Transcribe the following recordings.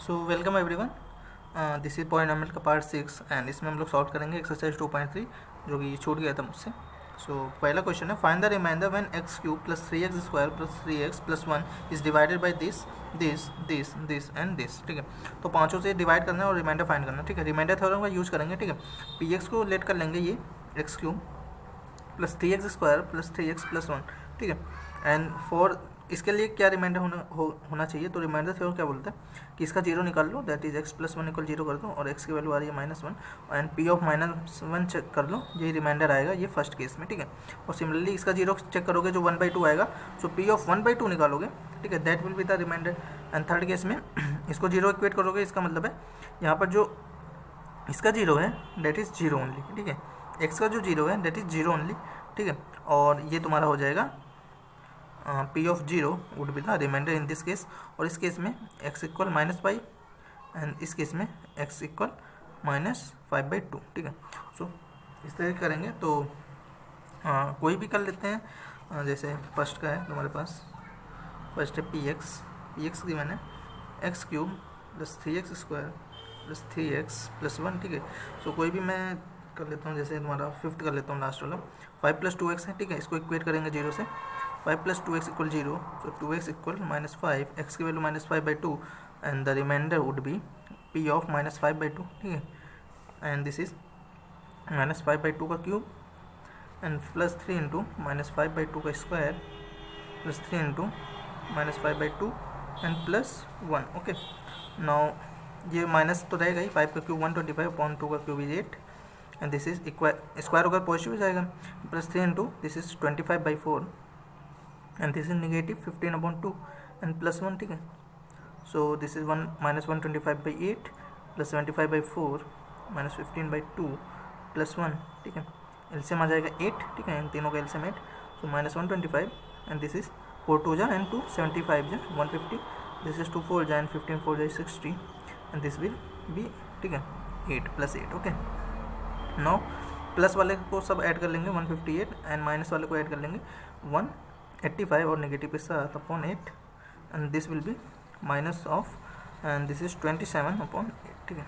So welcome everyone, this is polynomial का part 6 and इसमें हम लोग सॉल्व करेंगे एक्सरसाइज 2.3 जो कि छूट गया था मुझसे। सो पहला क्वेश्चन है, find the reminder when x cube plus 3x square plus 3x plus 1 is divided by this this this this and this. ठीक है, तो पाँचों से डिवाइड करना है और रिमाइंडर फाइंड करना है। ठीक है, रिमाइंडर थ्योरम का यूज़ करेंगे। ठीक है, px को लेट कर लेंगे ये x cube plus 3x square plus 3x plus 1। ठीक है, एंड फॉर इसके लिए क्या रिमाइंडर होना चाहिए, तो रिमाइंडर थ्योरम क्या बोलता है कि इसका जीरो निकाल लो, that is x plus 1 equal zero कर दो और x की वैल्यू आ रही है -1 एंड p ऑफ -1 चेक कर लो, यही रिमाइंडर आएगा ये फर्स्ट केस में। ठीक है, और सिमिलरली इसका जीरो चेक करोगे जो 1/2 आएगा, सो p ऑफ 1/2 निकालोगे। ठीक है, that will be the reminder. And third case में इसको जीरो इक्वेट करोगे, इसका मतलब है यहाँ पर जो इसका जीरो है दैट इज़ जीरो ओनली। ठीक है, x का जो जीरो है दैट इज़ जीरो ओनली। ठीक है, और ये तुम्हारा हो जाएगा p of zero would be the reminder in this case. और इस केस में x इक्वल -5 एंड इस केस में x इक्वल -5/2। ठीक है, सो इस तरह करेंगे तो कोई भी कर लेते हैं। जैसे फर्स्ट का है तुम्हारे पास, फर्स्ट है px की मैंने x cube plus 3x square plus 3x plus 1। ठीक है, सो कोई भी मैं कर लेता हूँ, जैसे तुम्हारा फिफ्थ कर लेता हूँ, लास्ट वाला 5 + 2x है। ठीक है, इसको इक्वेट करेंगे जीरो से, 5 + 2x equal zero, so 2x equal -5, x की value -5/2 and the reminder would be p of -5/2। ठीक है, एंड दिस इज -5/2 का क्यूब एंड प्लस 3 इंटू -5/2 का square plus 3 into -5/2 and plus 1। Okay, now ये minus तो रहेगा ही, 5 का क्यूब 125/2 का cube is 8 and this is square होकर पॉजिटिव हो जाएगा, plus 3 into this is 25/4 and this is negative 15/2 and plus 1। ठीक है, so this is -125/8 plus 75/4 -15/2 plus 1। ठीक है, एलसीएम आ जाएगा 8। ठीक है, इन तीनों का LCM 8, so -125 and this is 4 2 जा एंड 2 75 जा 150, दिस इज 2 4 जा एंड 15 4 जा 60 एंड दिस विल बी। ठीक है, 8 + 8। ओके, नाउ प्लस वाले को सब ऐड कर लेंगे 158 एंड माइनस वाले को ऐड कर लेंगे 185 और नेगेटिव के साथ upon 8 and this will be minus of and this is 27/8। ठीक है,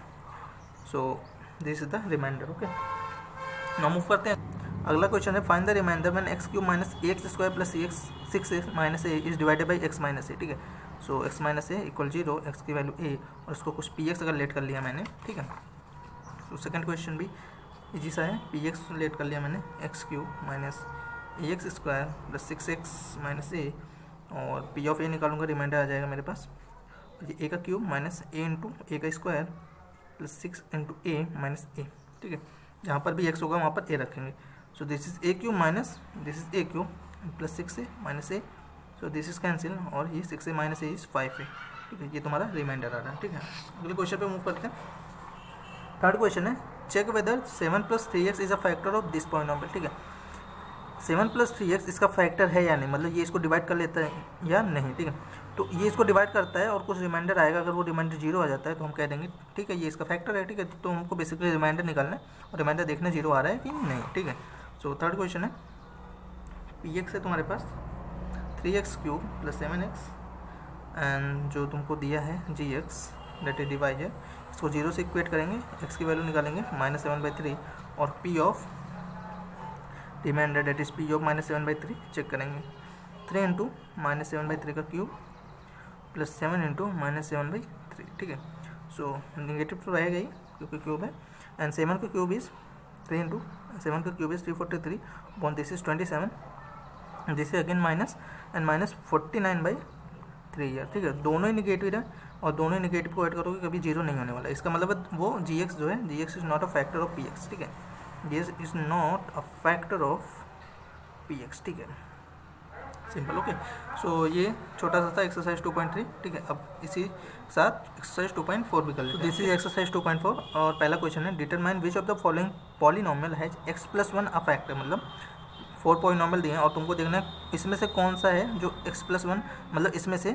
so this is the reminder. Okay, now move करते हैं। अगला क्वेश्चन है, find the reminder when x cube minus ax square plus 6x minus a is divided by x minus a। ठीक है, so x minus a equal 0, x की value a और इसको कुछ px अगर लेट कर लिया मैंने। ठीक है, तो सेकंड क्वेश्चन भी इजी सा है, px लेट कर लिया मैंने, x cube minus ax square plus 6x minus a और p ऑफ a निकालूंगा, रिमाइंडर आ जाएगा मेरे पास ये a का cube minus a into a का square plus 6 into a minus a। ठीक है, जहाँ पर भी x होगा वहाँ पर a रखेंगे, सो this is a cube minus this is a cube plus 6a minus a, so this is cancel और ये 6a minus a is 5a। ठीक है, ये तुम्हारा रिमाइंडर आ रहा है। ठीक है, अगले क्वेश्चन पे मूव करते हैं। थर्ड क्वेश्चन है, check whether 7 + 3x is a factor of this polynomial. ठीक है, 7 + 3x इसका फैक्टर है या नहीं, मतलब ये इसको डिवाइड कर लेता है या नहीं। ठीक है, तो ये इसको डिवाइड करता है और कुछ रिमाइंडर आएगा, अगर वो रिमाइंडर 0 आ जाता है तो हम कह देंगे ठीक है ये इसका फैक्टर है। ठीक है, तो हमको बेसिकली रिमाइंडर निकालना है और रिमाइंडर देखना 0 आ रहा है कि नहीं। ठीक है, सो थर्ड क्वेश्चन है, px है तुम्हारे पास 3x cube plus 7x and जो तुमको दिया है gx दैट इज डिवाइजर, इसको 0 से इक्वेट करेंगे, x की वैल्यू निकालेंगे -7/3 और p of reminder that is p of -7/3 check करेंगे, 3 इंटू -7/3 का क्यूब प्लस 7 इंटू -7/3। ठीक है, सो नेगेटिव तो रहेगा ही क्योंकि क्यूब है एंड 7 का क्यूब इज 3 इंटू 7 का cube is 343 upon this is 27, this is again minus and -49/3 year. ठीक है, दोनों ही निगेटिव है और दोनों ही निगेटिव को ऐड करोगे कभी 0 नहीं होने वाला, इसका मतलब वो gx जो है gx is not a factor of px। ठीक है, gx is not a factor of px। ठीक है, सिंपल। ओके, सो ये छोटा सा था एक्सरसाइज 2.3। ठीक है, अब इसी साथ एक्सरसाइज 2.4 भी कर लेते हैं। दिस इज एक्सरसाइज 2.4 और पहला क्वेश्चन है, determine which of the following polynomial has x + 1 a factor. मतलब 4 पॉलिनोमियल दिए हैं और तुमको देखना है इसमें से कौन सा है जो x + 1, मतलब इसमें से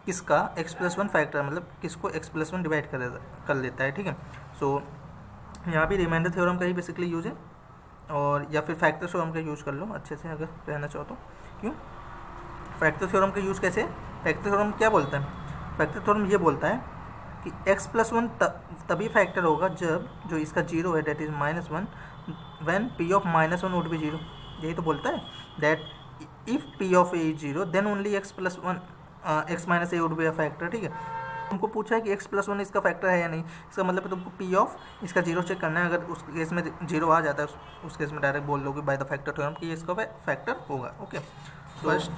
किसका x + 1 फैक्टर, मतलब किसको x + 1 डिवाइड कर लेता है। ठीक है, सो यहाँ भी रिमाइंडर थ्योरम का ही बेसिकली यूज है और या फिर फैक्टर थ्योरम का यूज़ कर लो अच्छे से अगर रहना चाहो तो। क्यों फैक्टर थ्योरम का यूज़ कैसे है, फैक्टर थ्योरम क्या बोलता है, फैक्टर थ्योरम ये बोलता है कि x+1 तभी फैक्टर होगा जब जो इसका जीरो है that is -1 when p of -1 would be zero. यही तो बोलता है that if p of a is zero then only x+1 x - a would be a factor. ठीक है, तुमको पूछा है कि x+1 इसका फैक्टर है या नहीं, इसका मतलब है तुमको p ऑफ इसका जीरो चेक करना है। अगर उस केस में जीरो आ जाता है उस केस में डायरेक्ट बोल दोगे बाय द फैक्टर थ्योरम कि इसका फैक्टर होगा। ओके, फर्स्ट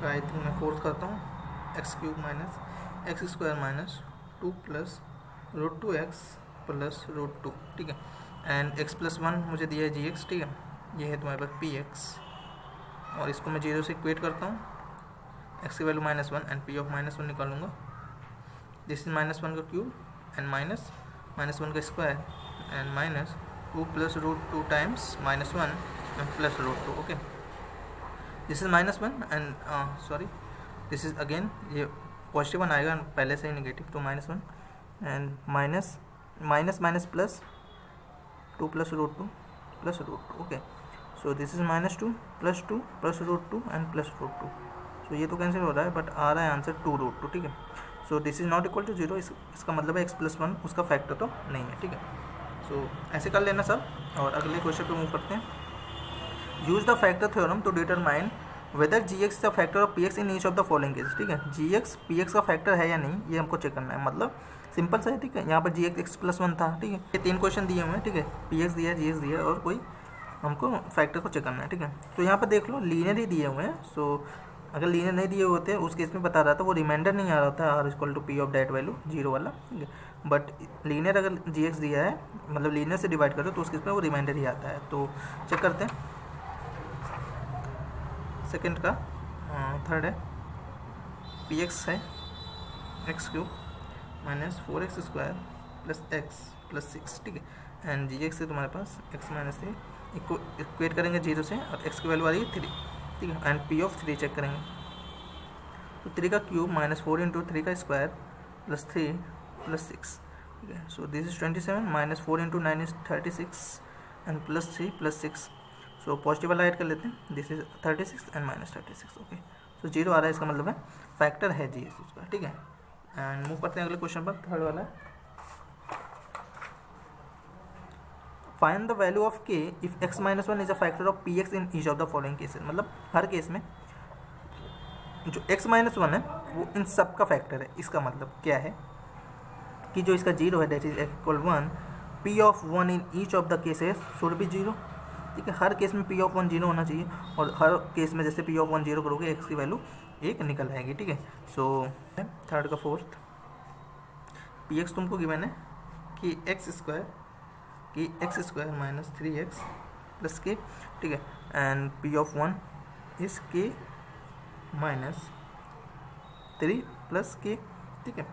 आई थिंक मैं फोर्थ करता हूँ, x³ - x² - 2 + √2x + √2। ठीक है, एंड x+1 मुझे दिया है gx। ठीक है, ये है तुम्हारे पास px और इसको मैं जीरो से इक्वेट करता हूँ, x की वैल्यू -1 एंड p ऑफ -1 निकालूंगा। दिस इज -1 का क्यूब एंड -1 का square and -2 + √2 times -1 and plus √2। Okay, this is -1 and sorry this is again ये पॉजिटिव 1 आएगा पहले से ही नेगेटिव, तो -1 and minus plus 2 + √2 + √2। Okay, so this is -2 + 2 + √2 and plus √2। सो ये तो कैंसिल हो रहा है बट आ रहा है आंसर 2 √2। ठीक है, so this is not equal to zero, इसका मतलब है x+1 उसका फैक्टर तो नहीं है। ठीक है, सो ऐसे कर लेना सब। और अगले क्वेश्चन पे मूव करते हैं। Use the factor theorem to determine whether gx is the factor of px in each of the following case. ठीक है, gx px का फैक्टर है या नहीं ये हमको चेक करना है, मतलब सिंपल सा है। ठीक है, यहाँ पर gx x+1 था। ठीक है, ये 3 क्वेश्चन दिए हुए हैं। ठीक है, px दिया है, gx दिया है और कोई हमको फैक्टर को चेक करना है। ठीक है, तो यहाँ पर देख लो लीनियर ही दिए हुए हैं। सो अगर लीनियर नहीं दिए होते उस केस में बता रहा था वो रिमाइंडर नहीं आ रहा था r = p of that value zero वाला। ठीक है, बट लीनियर अगर gx दिया है मतलब लीनियर से डिवाइड करो तो उस केस में वो रिमाइंडर ही आता है। तो चेक करते हैं सेकंड का। थर्ड है px है x³ - 4x² + x + 6। ठीक है, एंड gx से तुम्हारे पास x - 3 इक्वेट करेंगे जीरो से और x की वैल्यू आ रही है 3। ठीक है, एंड p ऑफ 3 चेक करेंगे तो 3 का क्यूब -4 × 3 का स्क्वायर + 3 + 6। ठीक है, so this is 27 - 4 × 9 is 36 and +3 + 6। So positive वाला ऐड कर लेते हैं, this is 36 and -36। Okay, so zero आ रहा है, इसका मतलब है फैक्टर है जी उसका। ठीक है, एंड मूव करते हैं अगले क्वेश्चन पर। थर्ड वाला है find the value of k if x - 1 is a factor of px in each of the following cases. मतलब हर केस में जो x - 1 है वो इन सब का फैक्टर है। इसका मतलब क्या है कि जो इसका जीरो है that is = 1, p of 1 in each of the cases should be zero. ठीक है, हर केस में p ऑफ 1 जीरो होना चाहिए और हर केस में जैसे p ऑफ 1 जीरो करोगे x की वैल्यू 1 निकल आएगी। ठीक है, सो थर्ड का फोर्थ px तुमको गिवन है कि x² - 3x + k। ठीक है, and p of 1 is k - 3 + k। ठीक है,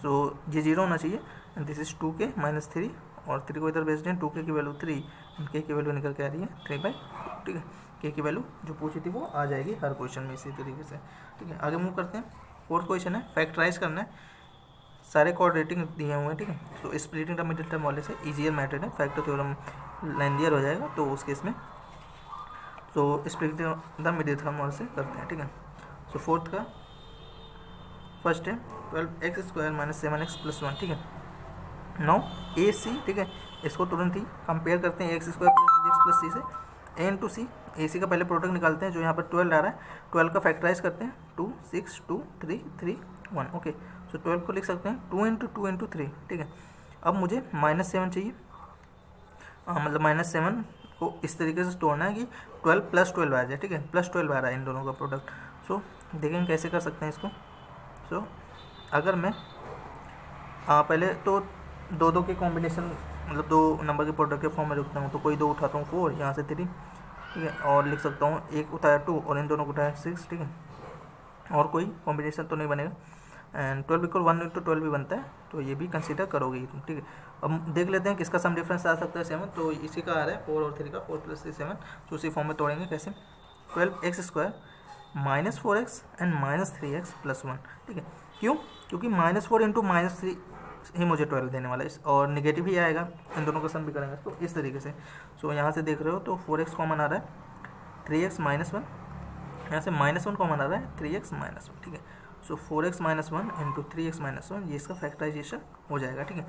सो ये जीरो होना चाहिए एंड दिस इज 2k - 3 और 3 को इधर भेज दें, 2k की वैल्यू 3 एंड k की वैल्यू निकल के आ रही है 3/2। ठीक है, k की वैल्यू जो पूछी थी वो आ जाएगी हर क्वेश्चन में इसी तरीके से। ठीक है, आगे मूव करते हैं। फोर्थ क्वेश्चन है फैक्टराइज करना है, सारे कोऑर्डिनेटिंग दिए हुए हैं। ठीक है, तो स्प्लिटिंग द मिडिल टर्म वाले से इजियर मेथड है, फैक्टर थ्योरम लेंदियर हो जाएगा तो उस केस में तो स्प्लिटिंग द मिडिल टर्म वाले से करते हैं। ठीक है, सो फोर्थ का फर्स्ट है 12x² - 7x + 1। ठीक है, नाउ AC। ठीक है, इसको तुरंत ही कंपेयर करते हैं x² + bx + c से। a × c AC का पहले प्रोडक्ट निकालते हैं जो यहाँ पर 12 आ रहा है, 12 का फैक्टराइज करते हैं 2 6 2 3 3 1। ओके, सो 12 को लिख सकते हैं 2 × 2 × 3। ठीक है, अब मुझे -7 चाहिए, मतलब -7 को इस तरीके से तोड़ना है कि 12 + 12 आ जाए। ठीक है, +12 आ रहा है इन दोनों का प्रोडक्ट। सो देखेंगे कैसे कर सकते हैं इसको। सो अगर मैं पहले तो दो के कॉम्बिनेशन मतलब 2 नंबर के प्रोडक्ट के फॉर्म में रखता हूँ, तो कोई 2 उठाता हूँ 4, यहाँ से 3। ठीक है, और लिख सकता हूँ 1 उठाया 2 और इन दोनों को उठाया 6। ठीक है, और कोई कॉम्बिनेशन तो नहीं बनेगा एंड 12 = 1 × 12 भी बनता है, तो ये भी कंसीडर करोगे तुम। ठीक है, अब देख लेते हैं किसका सम डिफरेंस आ सकता है 7। तो इसी का आ रहा है 4 और 3 का, 4 + 3 7। तो उसी फॉर्म में तोड़ेंगे कैसे, 12x² - 4x एंड -3x + 1। ठीक है, क्यों, क्योंकि -4 × -3 ही मुझे 12 देने वाला है और नेगेटिव ही आएगा, इन दोनों का सम भी करेंगे तो इस तरीके से। सो यहाँ से देख रहे हो तो 4x कॉमन आ रहा है, 3x - 1, यहाँ से -1 कॉमन आ रहा है, 3x - 1। ठीक है, सो 4x minus 1 into 3x minus 1, ये इसका फैक्टराइजेशन हो जाएगा। ठीक है,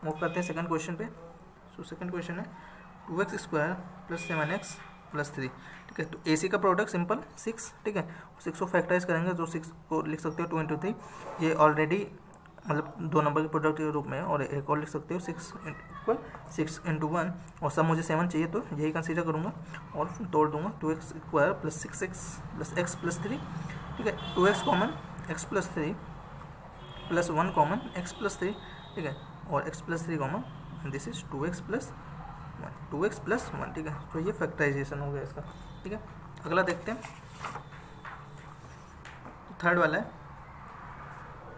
मूव करते हैं सेकंड क्वेश्चन पे। सो सेकंड क्वेश्चन है 2x square plus 7x plus 3। ठीक है, तो AC का प्रोडक्ट सिंपल 6। ठीक है, 6 को फैक्टराइज करेंगे तो 6 को लिख सकते हो 2 इंटू 3, ये ऑलरेडी मतलब 2 नंबर के प्रोडक्ट के रूप में। और एक और लिख सकते हो 6 इंटू 1, और सब मुझे 7 चाहिए तो यही कंसीडर करूँगा और फिर तोड़ दूंगा। 2x square plus 6x plus x plus 3। ठीक है, 2x common x plus 3 plus 1 common x plus 3। ठीक है, और x plus 3 common, this is 2x plus 1। ठीक है, तो ये फैक्टराइजेशन हो गया इसका। ठीक है, अगला देखते हैं, थर्ड वाला है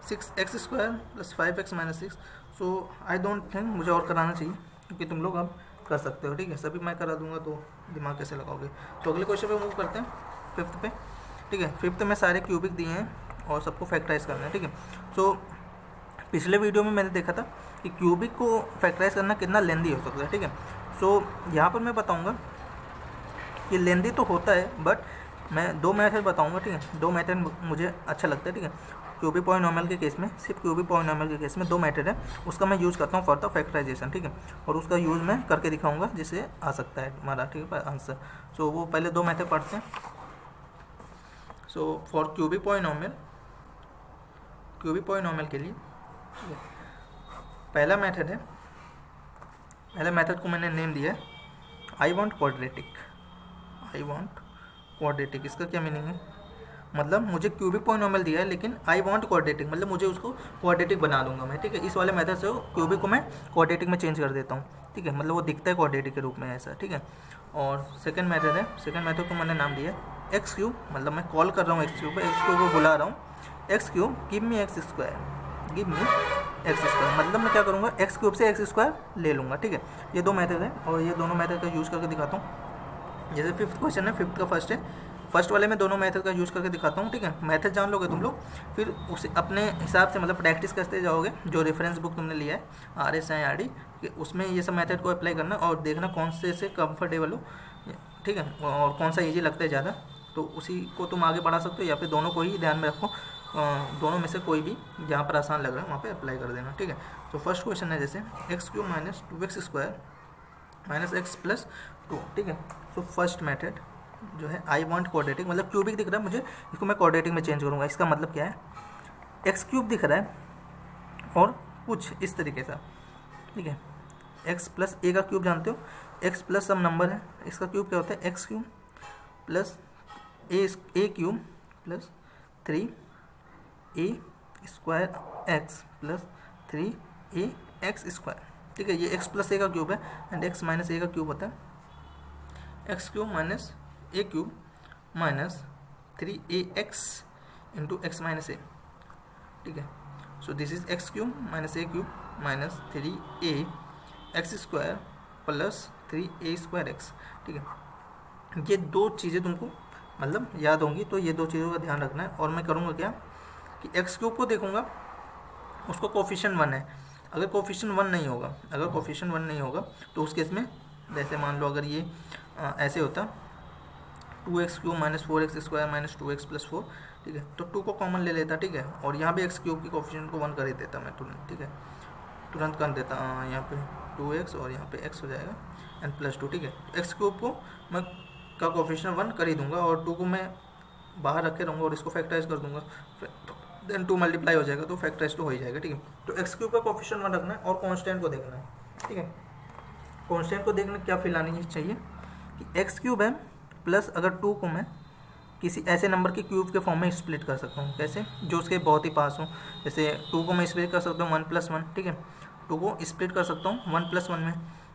6x square plus 5x minus 6। So I don't think मुझे और कराना चाहिए, क्योंकि तुम लोग अब कर सकते हो। ठीक है, सभी मैं करा दूंगा तो दिमाग कैसे लगाओगे। तो अगले क्वेश्चन पे मूव करते हैं, फिफ्थ पे। ठीक है, फिफ्थ में सारे क्यूबिक दिए हैं और सबको फैक्टराइज करना है। ठीक है, सो पिछले वीडियो में मैंने देखा था कि क्यूबिक को फैक्टराइज करना कितना लेंदी हो सकता है। ठीक है, सो यहाँ पर मैं बताऊँगा कि लेंदी तो होता है, बट मैं 2 मेथड बताऊँगा। ठीक है, 2 मेथड मुझे अच्छा लगता है। ठीक है, क्यूबिक पॉलिनोमियल के केस में, सिर्फ क्यूबिक पॉलिनोमियल के केस में 2 मेथड है, उसका मैं यूज़ करता हूँ फॉर द फैक्टराइजेशन। ठीक है, और उसका यूज़ मैं करके दिखाऊंगा जिससे आ सकता है हमारा। ठीक है, आंसर। सो वो पहले 2 मेथड पढ़ते हैं। सो फॉर क्यूबिक पॉलिनोमियल के लिए पहला मेथड है, पहले मेथड को मैंने नेम दिया है आई वांट क्वाड्रेटिक। इसका क्या मीनिंग है, मतलब मुझे क्यूबिक पॉलिनोमियल दिया है लेकिन आई वांट क्वाड्रेटिक, मतलब मुझे उसको क्वाड्रेटिक बना दूंगा मैं। ठीक है, इस वाले मेथड से क्यूबिक को मैं क्वाड्रेटिक में चेंज कर देता हूँ। ठीक है, मतलब वो दिखता है क्वाड्रेटिक के रूप में ऐसा। ठीक है, और सेकंड मेथड है, सेकंड मेथड को मैंने नाम दिया एक्स क्यूब, मतलब मैं कॉल कर रहा हूँ एक्स क्यूब पे, एक्स क्यूब को बुला रहा हूँ, x cube give me x square, मतलब मैं क्या करूँगा, एक्स क्यूब से एक्स स्क्वायर ले लूँगा। ठीक है, ये 2 मेथड है और ये दोनों मेथड का यूज़ करके दिखाता हूँ। जैसे फिफ्थ क्वेश्चन है, फिफ्थ का फर्स्ट है, फर्स्ट वाले में दोनों मेथड का यूज़ करके दिखाता हूँ। ठीक है, मेथड जान लोगे तुम लोग, फिर उसे अपने हिसाब से मतलब प्रैक्टिस करते जाओगे। जो रेफरेंस बुक तुमने लिया है RSIRD, उसमें ये सब मेथड को अप्लाई करना और देखना कौन से कंफर्टेबल हो। ठीक है, और कौन सा ईजी लगता है ज़्यादा, तो उसी को तुम आगे बढ़ा सकते हो, या फिर दोनों को ही ध्यान में रखो, दोनों में से कोई भी जहाँ पर आसान लग रहा है वहाँ पे अप्लाई कर देना। ठीक है, तो फर्स्ट क्वेश्चन है जैसे x cube minus 2x square minus x plus 2। ठीक है, तो फर्स्ट मेथड जो है आई वांट क्वाड्रेटिक, मतलब क्यूबिक दिख रहा है मुझे, इसको मैं क्वाड्रेटिक में चेंज करूँगा। इसका मतलब क्या है, एक्स क्यूब दिख रहा है और कुछ इस तरीके से। ठीक है, एक्स प्लस ए का क्यूब जानते हो, एक्स प्लस सम नंबर है, इसका क्यूब क्या होता है, x cube plus a cube plus 3a square x plus 3a x square. ठीक है, ये x प्लस ए का क्यूब है एंड x माइनस ए का क्यूब होता है x cube minus a cube minus 3ax into x minus a. ठीक है, so this is x cube minus a cube minus 3a x square plus 3a square x. ठीक है, ये 2 चीज़ें तुमको मतलब याद होंगी, तो ये 2 चीज़ों का ध्यान रखना है। और मैं करूँगा क्या कि एक्स क्यूब को देखूँगा, उसको कोफिशिएंट 1 है, अगर कोफिशिएंट 1 नहीं होगा, तो उस केस में जैसे मान लो अगर ये ऐसे होता 2x cube minus 4x square minus 2x plus 4। ठीक है, तो 2 को कॉमन ले लेता। ठीक है, और यहाँ भी एक्स क्यूब की कोफिशिएंट को 1 कर ही देता मैं तुरंत। ठीक है, तुरंत कर देता, यहाँ पे 2x और यहाँ पे x हो जाएगा एंड प्लस 2। ठीक है, एक्स क्यूब को मैं का कोफिशिएंट 1 कर ही दूंगा और 2 को मैं बाहर रखे रहूँगा और इसको फैक्टराइज कर दूंगा, देन 2 मल्टीप्लाई हो जाएगा तो फैक्टराइज तो हो ही जाएगा। ठीक है, तो एक्स क्यूब का कोफिशिएंट 1 रखना है और कांस्टेंट को देखना है। ठीक है, कांस्टेंट को देखने क्या फील आनी चाहिए कि एक्स क्यूब है प्लस, अगर 2 को मैं किसी ऐसे नंबर के क्यूब के फॉर्म में स्प्लिट कर सकता हूँ, कैसे, जो उसके बहुत ही पास हो। जैसे 2 को मैं स्प्लिट कर सकता हूँ 1 + 1। ठीक है, 2 को स्प्लिट कर सकता हूँ 1 + 1 में,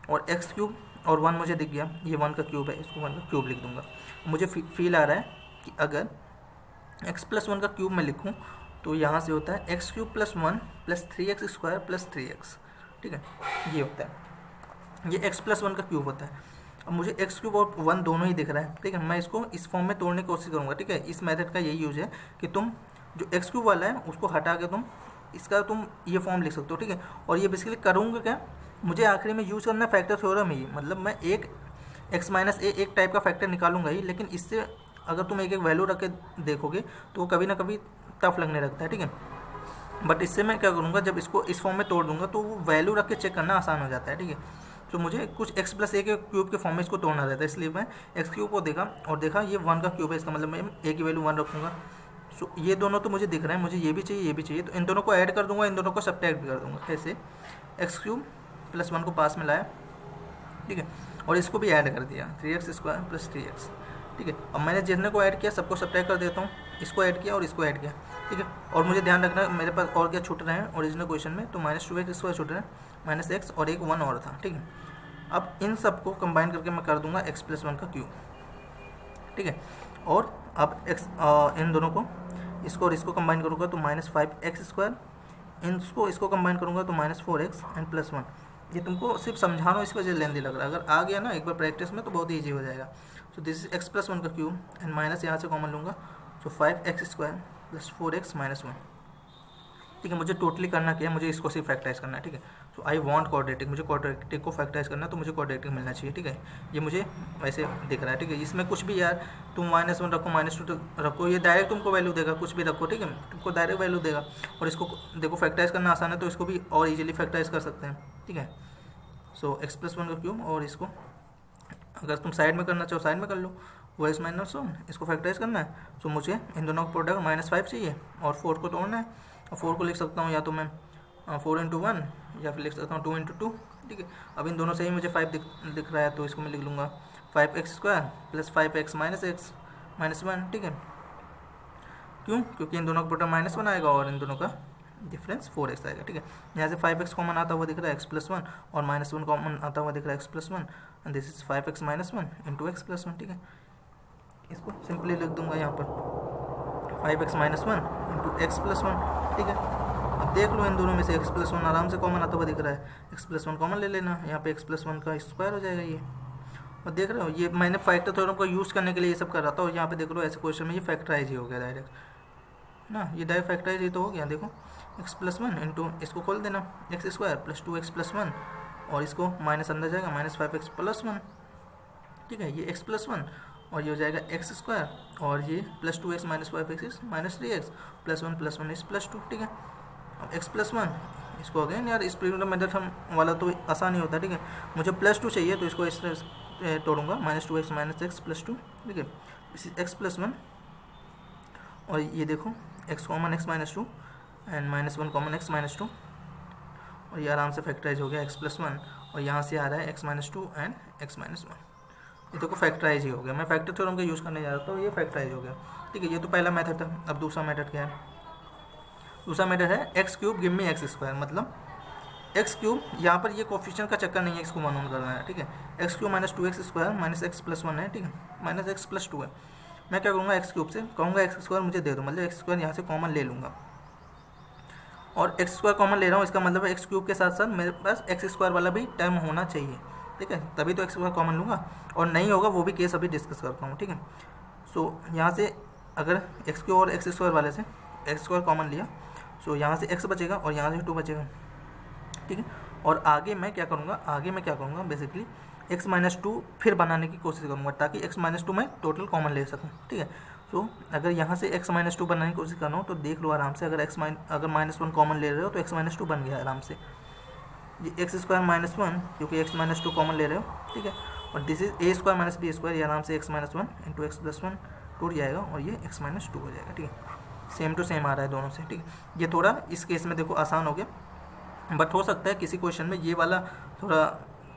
और एक्स क्यूब और 1 मुझे दिख गया, ये 1 का क्यूब है, इसको 1 का क्यूब लिख दूंगा। मुझे फील आ रहा है कि अगर x + 1 का क्यूब मैं लिखूँ तो यहाँ से होता है x cube + 1 + 3x square + 3x। ठीक है, ये होता है, ये x + 1 का क्यूब होता है। अब मुझे x क्यूब और 1 दोनों ही दिख रहा है। ठीक है, मैं इसको इस फॉर्म में तोड़ने की कोशिश करूँगा। ठीक है, इस मेथड का यही यूज है कि तुम जो x क्यूब वाला है उसको हटा के तुम इसका ये फॉर्म लिख सकते हो। ठीक है, और ये बेसिकली करूँगा क्या, मुझे आखिरी में यूज़ करना फैक्टर थ्योरम ही, मतलब मैं एक x माइनस ए एक टाइप का फैक्टर निकालूंगा ही, लेकिन इससे अगर तुम एक वैल्यू रख के देखोगे तो वो कभी ना कभी टफ लगने लगता है, ठीक है। बट इससे मैं क्या करूँगा, जब इसको इस फॉर्म में तोड़ दूंगा तो वो वैल्यू रख के चेक करना आसान हो जाता है, ठीक है। तो मुझे कुछ x प्लस ए के क्यूब के फॉर्म में इसको तोड़ना रहता है, इसलिए मैं एक्स क्यूब को देखा और देखा ये 1 का क्यूब है, इसका मतलब मैं ए की वैल्यू 1 रखूँगा। सो ये दोनों तो मुझे दिख रहा है, मुझे ये भी चाहिए ये भी चाहिए, तो इन दोनों को ऐड कर दूंगा, इन दोनों को सब्ट्रैक्ट भी कर दूंगा। कैसे? एक्स क्यूब प्लस 1 को पास में लाया, ठीक है, और इसको भी ऐड कर दिया 3x² प्लस 3x, ठीक है। अब मैंने जितने को ऐड किया सबको सब्ट्रैक्ट कर देता हूँ, इसको ऐड किया और इसको ऐड किया, ठीक है। और मुझे ध्यान रखना मेरे पास और क्या छूट रहे हैं ओरिजिनल क्वेश्चन में, तो -2x² छूट रहे हैं, -x और एक 1 और था, ठीक है। अब इन सबको कंबाइन करके मैं कर दूंगा x प्लस 1 का क्यूब, ठीक है। और अब x इन दोनों को इसको और इसको कंबाइन करूँगा तो -5x², इसको कंबाइन करूँगा तो -4x एंड प्लस 1। ये तुमको सिर्फ समझा रहा हूँ, इस वजह से लेंदी लग रहा है, अगर आ गया ना एक बार प्रैक्टिस में तो बहुत ईजी हो जाएगा। सो दिस इज x प्लस 1 का क्यूब एंड माइनस यहाँ से कॉमन लूँगा, तो 5x² प्लस 4x माइनस 1, ठीक है। मुझे टोटली करना क्या है, मुझे इसको सिर्फ फैक्टराइज करना है, ठीक है। तो आई वांट क्वाड्रेटिक, मुझे क्वाड्रेटिक को फैक्टराइज करना है, तो मुझे क्वाड्रेटिक मिलना चाहिए, ठीक है। ये मुझे वैसे दिख रहा है, ठीक है। इसमें कुछ भी यार तुम -1 रखो, -2 रखो, ये डायरेक्ट तुमको वैल्यू देगा, कुछ भी रखो, ठीक है, तुमको डायरेक्ट वैल्यू देगा। और इसको देखो फैक्टराइज करना आसान है, तो इसको भी और ईजिली फैक्टराइज कर सकते हैं, ठीक है। सो x प्लस 1 का क्यूब, और इसको अगर तुम साइड में करना चाहो साइड में कर लो, वो x माइनस 1, इसको फैक्टराइज करना है। सो मुझे इन दोनों का प्रोडक्ट -5 चाहिए और 4 को तोड़ना है, और 4 को लिख सकता हूँ या तो मैं 4 × 1 या फिर लिख सकता हूँ 2 × 2, ठीक है। अब इन दोनों से ही मुझे 5 दिख रहा है, तो इसको मैं लिख लूँगा 5x² प्लस 5x माइनस 1, ठीक है। क्यों? क्योंकि इन दोनों का प्रोडक्ट -1 आएगा और इन दोनों का डिफरेंस 4x आएगा, ठीक है। यहाँ से 5x कॉमन आता हुआ दिख रहा है x प्लस 1, और -1 कॉमन आता हुआ दिख रहा है x plus 1, and this is 5x minus 1 into x plus 1, ठीक है। इसको सिंपली लिख दूंगा यहाँ पर 5x minus 1 into x plus 1, ठीक है। अब देख लो इन दोनों में से x प्लस 1 आराम से कॉमन आता हुआ दिख रहा है, x प्लस 1 कॉमन ले लेना, यहाँ पे x प्लस 1 का स्क्वायर हो जाएगा ये। और देख रहे हो, ये मैंने फैक्टर थ्योरम को यूज़ करने के लिए ये सब कर रहा था, और यहाँ पे देख लो ऐसे क्वेश्चन में ये फैक्टराइज ही हो गया डायरेक्ट ना, ये डायरेक्ट फैक्टराइज ही तो हो गया। देखो x प्लस 1 इंटू इसको खोल देना x² प्लस 2x प्लस 1, और इसको माइनस अंदर जाएगा -5x प्लस 1, ठीक है। ये x प्लस 1 और ये हो जाएगा x², और ये plus 2x minus 5x minus 3x plus 1 इस प्लस 2, ठीक है। अब x प्लस 1 इसको अगेन यार इस प्रिंटर मेथड हम वाला तो आसान ही होता है, ठीक है। मुझे प्लस 2 चाहिए, तो इसको इस तरह तोड़ूंगा -2x माइनस x प्लस 2, ठीक है। इसी x प्लस 1, और ये देखो x common x minus 2 and -1 common x minus 2, और ये आराम से फैक्टराइज हो गया x प्लस 1, और यहाँ से आ रहा है x minus 2 and x minus 1, ये देखो फैक्टराइज ही हो गया। मैं फैक्टर थ्योरम का यूज़ करने जा रहा था, तो ये फैक्टराइज हो गया, ठीक है। ये तो पहला मेथड था। अब दूसरा मेथड क्या है? दूसरा मेथड है x cube give me x², मतलब एक्स क्यूब, यहाँ पर ये कोफिशिएंट का चक्कर नहीं है, इसको वन ऑन करना है, ठीक है। X cube minus 2x² minus x plus 1 है, ठीक है, माइनस x प्लस 2 है। मैं क्या करूँगा, एक्स क्यूब से कहूँगा x² मुझे दे दो, मतलब x² यहाँ से कॉमन ले लूँगा, और x² कॉमन ले रहा हूँ, इसका मतलब है एक्स क्यूब के साथ साथ मेरे पास x² वाला भी टर्म होना चाहिए, ठीक है, तभी तो x² कॉमन लूँगा, और नहीं होगा वो भी केस अभी डिस्कस करता हूँ, ठीक है। सो यहाँ से अगर x³ और x² वाले से x² कॉमन लिया, सो यहाँ से x बचेगा और यहाँ से 2 बचेगा, ठीक है। और आगे मैं क्या करूँगा बेसिकली x माइनस 2 फिर बनाने की कोशिश करूँगा, ताकि x माइनस 2 मैं टोटल कॉमन ले सकूँ, ठीक है। सो अगर यहाँ से x माइनस 2 बनाने की कोशिश कर रहा हूँ, तो देख लो आराम से, अगर अगर -1 कॉमन ले रहे हो तो x माइनस 2 बन गया आराम से, ये x² माइनस 1 क्योंकि x माइनस 2 कॉमन ले रहे हो, ठीक है। और this is a² minus b², ये आराम से x minus 1 into x plus 1 टूट जाएगा, और ये x माइनस 2 हो जाएगा, ठीक है। सेम टू सेम आ रहा है दोनों से, ठीक है। ये थोड़ा इस केस में देखो आसान हो गया, बट हो सकता है किसी क्वेश्चन में ये वाला थोड़ा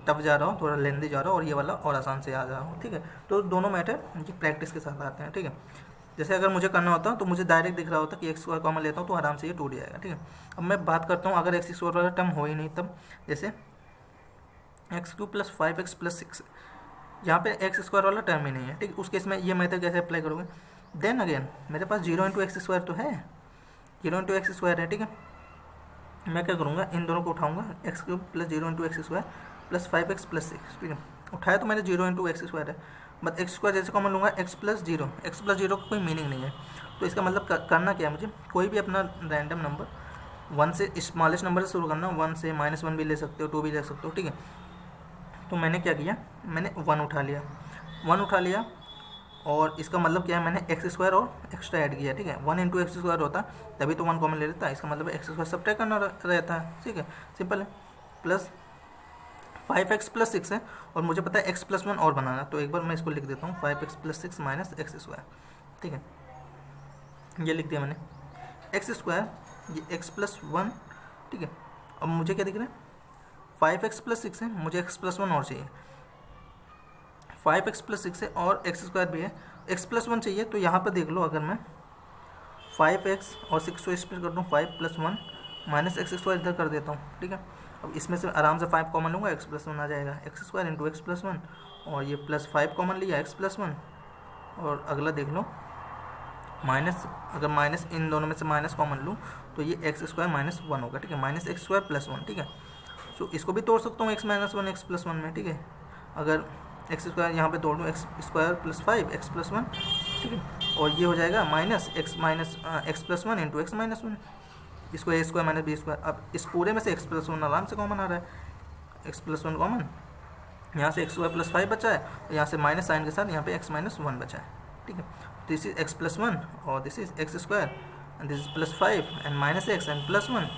टफ जा रहा हो, थोड़ा लेंदी जा रहा हो, और ये वाला और आसान से आ रहा हो, ठीक है। तो दोनों मैटर ये प्रैक्टिस के साथ आते हैं, ठीक है। जैसे अगर मुझे करना होता तो मुझे डायरेक्ट दिख रहा होता कि x² कॉमन लेता हूँ तो आराम से ये टूट जाएगा, ठीक है। अब मैं बात करता हूँ अगर x² वाला टर्म हो ही नहीं तब, जैसे x³ प्लस 5x प्लस 6, यहाँ पे x² वाला टर्म ही नहीं है, ठीक है। उस केस में ये मेथड कैसे अप्लाई करोगे? देन अगेन मेरे पास 0 × x² तो है, 0 × x² है, ठीक है। मैं क्या करूँगा, इन दोनों को उठाऊँगा, x³ plus 0 × x² plus 5x plus 6, ठीक है। उठाया तो मैंने 0 × x² है, बट x² जैसे कॉमन लूँगा x प्लस 0 का कोई मीनिंग नहीं है, तो इसका मतलब करना क्या है, मुझे कोई भी अपना रैंडम नंबर 1 से स्मॉलेस्ट नंबर से शुरू करना, 1 से -1 भी ले सकते हो, 2 भी ले सकते हो, ठीक है। तो मैंने क्या किया, मैंने 1 उठा लिया, और इसका मतलब क्या है, मैंने एक्स स्क्वायर और एक्स्ट्रा ऐड किया, ठीक है। 1 इंटू एक्स स्क्वायर होता तभी तो 1 कॉमन ले लेता है, इसका मतलब एक्स स्क्वायर सब्ट्रैक्ट करना रहता है, ठीक है, सिंपल है। प्लस 5x प्लस 6 है और मुझे पता है x प्लस 1 और बनाना, तो एक बार मैं इसको लिख देता हूँ 5x plus 6 minus x square, ठीक है, ये लिख दिया मैंने। एक्स स्क्वायर ये x प्लस 1, ठीक है। अब मुझे क्या दिख रहा है, 5x प्लस 6 है, मुझे x प्लस 1 और चाहिए। 5x प्लस 6 है और एक्स स्क्वायर भी है, x प्लस 1 चाहिए। तो यहाँ पर देख लो, अगर मैं 5x और 6 को स्प्लिट कर दूँ, 5 प्लस 1 माइनस एक्स स्क्वायर इधर कर देता हूँ, ठीक है। अब इसमें से आराम से 5 कॉमन लूँगा, एक्स प्लस 1 आ जाएगा, x square into x plus 1, और ये प्लस 5 कॉमन लिया, एक्स प्लस 1, और अगला देख लो माइनस, अगर माइनस इन दोनों में से माइनस कॉमन लूँ तो ये एक्स स्क्वायर माइनस 1 होगा, ठीक है, माइनस एक्स स्क्वायर प्लस 1, ठीक है। सो इसको भी तोड़ सकता हूँ एक्स माइनस 1 एक्स प्लस 1 में, ठीक है। अगर एक्स स्क्वायर यहाँ पे तोड़ दूँ, x square plus 5 x plus 1, ठीक है, और ये हो जाएगा minus x plus 1 into x minus 1, इसको ए स्क्वायर माइनस बी स्क्वायर। अब इस पूरे में से एक्स प्लस 1 आराम से कॉमन आ रहा है, एक्स प्लस 1 कॉमन, यहाँ से एक्स स्क्वायर प्लस 5 बचा है, और यहाँ से माइनस साइन के साथ यहाँ पे एक्स माइनस 1 बचा है, ठीक है। दिस इज एक्स प्लस 1 और this is x square and this is plus 5 and minus x and plus 1,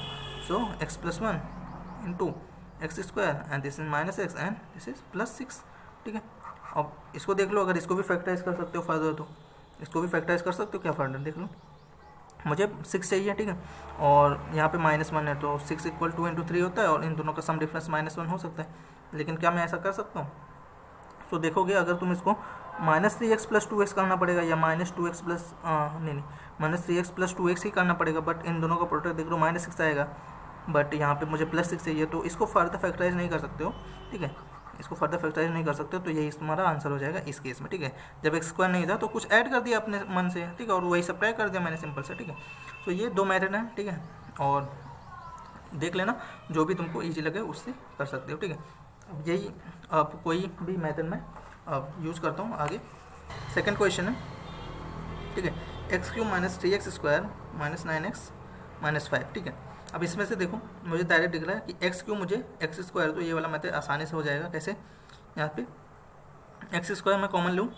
so x plus 1 into x square and this is minus x and this is plus 6, ठीक है। अब इसको देख लो, अगर इसको भी factorise कर सकते हो फर्दर, तो इसको भी फैक्टराइज कर सकते हो क्या फर्दर, देख लो। मुझे 6 चाहिए, ठीक है, और यहाँ पे -1 है, तो 6 इक्वल 2 इंटू 3 होता है, और इन दोनों का सम डिफरेंस -1 हो सकता है। लेकिन क्या मैं ऐसा कर सकता हूँ, तो देखोगे अगर तुम इसको -3x प्लस 2x करना पड़ेगा, या -2x प्लस नहीं -3x प्लस 2x ही करना पड़ेगा, बट इन दोनों का प्रोडक्ट देख लो -6 आएगा, बट यहाँ पे मुझे +6 चाहिए, तो इसको फर्दर फैक्टराइज नहीं कर सकते हो, ठीक है, इसको फर्दर फैक्टराइज नहीं कर सकते हो, तो यही तुम्हारा आंसर हो जाएगा इस केस में, ठीक है। जब एक्स स्क्वायर नहीं था तो कुछ ऐड कर दिया अपने मन से, ठीक है, और वही सब्ट्रैक्ट कर दिया मैंने सिंपल से, ठीक है। तो ये 2 मेथड हैं, ठीक है, और देख लेना जो भी तुमको ईजी लगे उससे कर सकते हो, ठीक है। अब यही आप कोई भी मेथड में अब यूज़ करता हूँ आगे। सेकेंड क्वेश्चन है, ठीक है, x³ minus 3x square minus 9x minus 5, ठीक है। अब इसमें से देखो मुझे डायरेक्ट दिख रहा है कि x³ मुझे x स्क्वायर, तो ये वाला मेथड आसानी से हो जाएगा। कैसे, यहाँ पे x स्क्वायर मैं कॉमन लूँ,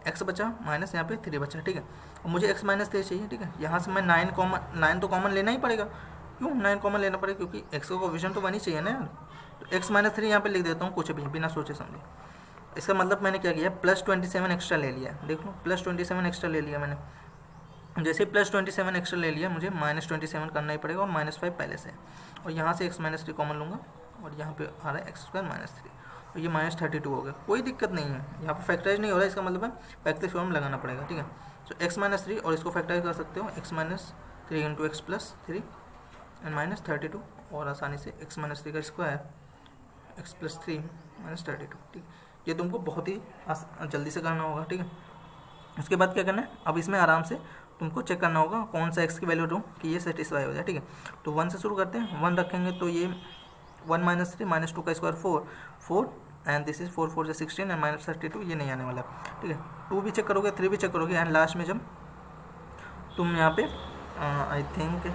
x बचा माइनस यहाँ पे 3 बचा, ठीक है, और मुझे x माइनस 3 चाहिए, ठीक है। यहाँ से मैं 9 तो कॉमन लेना ही पड़ेगा, क्यों 9 कॉमन लेना पड़ेगा, क्योंकि x का कोएफिशिएंट तो 1 ही चाहिए ना यार। तो x माइनस 3 यहाँ पे लिख देता हूँ कुछ भी बिना सोचे समझे। इसका मतलब मैंने क्या किया, +27 एक्स्ट्रा ले लिया, देख लो +27 एक्स्ट्रा ले लिया मैंने। जैसे +27 एक्स्ट्रा ले लिया, मुझे -27 करना ही पड़ेगा, और -5 पहले से, और यहाँ से x माइनस 3 कॉमन लूँगा, और यहाँ पे आ रहा है x स्क्वायर माइनस 3, और ये -32 हो गया। कोई दिक्कत नहीं है, यहाँ पे फैक्टराइज नहीं हो रहा है, इसका मतलब है फैक्टराइज फॉर्म लगाना पड़ेगा, ठीक है। तो x माइनस 3, और इसको फैक्टराइज कर सकते हो, x minus 3 into x plus 3 and -32, और आसानी से x माइनस 3 का स्क्वायर x प्लस 3 -32, ठीक है। ये तुमको बहुत ही जल्दी से करना होगा, ठीक है। उसके बाद क्या करना है, अब इसमें आराम से तुमको चेक करना होगा कौन सा x की वैल्यू दूँ कि ये सेटिस्फाई हो जाए, ठीक है। तो 1 से शुरू करते हैं, 1 रखेंगे तो ये 1 माइनस 3 माइनस 2 का स्क्वायर 4 एंड दिस इज 4 4 से 16 एंड -32, ये नहीं आने वाला, ठीक है। 2 भी चेक करोगे, 3 भी चेक करोगे, एंड लास्ट में जब तुम यहाँ पे आई थिंक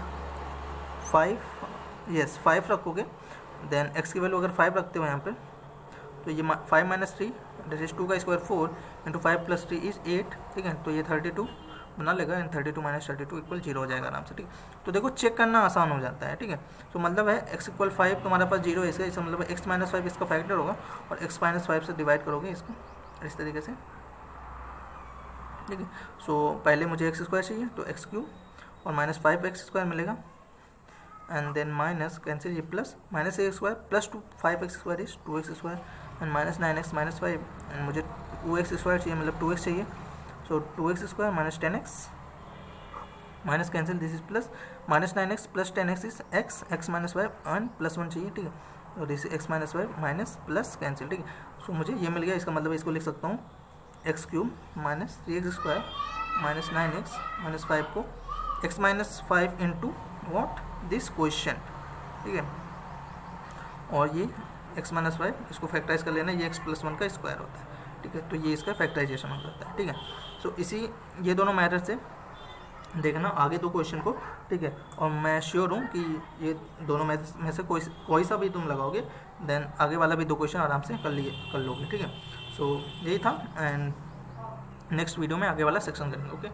5 रखोगे, देन x की वैल्यू अगर 5 रखते हो यहाँ पे, तो ये 5 माइनस 3 दैट इज 2 का स्क्वायर 4 इंटू 5 प्लस 3 इज 8, ठीक है। तो ये 32 बना लेगा, एंड 32 माइनस 32 इक्वल 0 हो जाएगा आराम से, ठीक है। तो देखो चेक करना आसान हो जाता है, ठीक है। तो मतलब है x इक्वल 5 तुम्हारे पास 0 है, इसका मतलब है x माइनस 5 इसका फैक्टर होगा, और x माइनस 5 से डिवाइड करोगे इसको इस तरीके से, ठीक है। सो पहले मुझे x स्क्वायर चाहिए, तो x³ और माइनस 5x स्क्वायर मिलेगा, एंड देन माइनस कैंसिल, ये plus minus x square plus 5x square is 2x square and minus 9x minus 5, and मुझे 2x स्क्वायर चाहिए, मतलब 2x चाहिए, सो 2x square minus 10x minus cancel, this is plus minus 9x plus 10x is x minus 5 and plus 1 चाहिए, ठीक है। और this x minus 5 minus plus cancel, ठीक है। सो मुझे ये मिल गया, इसका मतलब इसको लिख सकता हूँ x³ minus 3x square minus 9x minus 5 को x minus 5 into what this question, ठीक है। और ये x माइनस 5 इसको फैक्टराइज कर लेना, ये x प्लस 1 का स्क्वायर होता है, ठीक है। तो ये इसका फैक्टराइजेशन हो जाता है, ठीक है। सो इसी ये दोनों मेथड से देखना आगे दो क्वेश्चन को, ठीक है। और मैं श्योर हूँ कि ये दोनों में से कोई सा भी तुम लगाओगे, देन आगे वाला भी 2 क्वेश्चन आराम से कर लोगे, ठीक है। सो यही था, एंड नेक्स्ट वीडियो में आगे वाला सेक्शन करेंगे। ओके।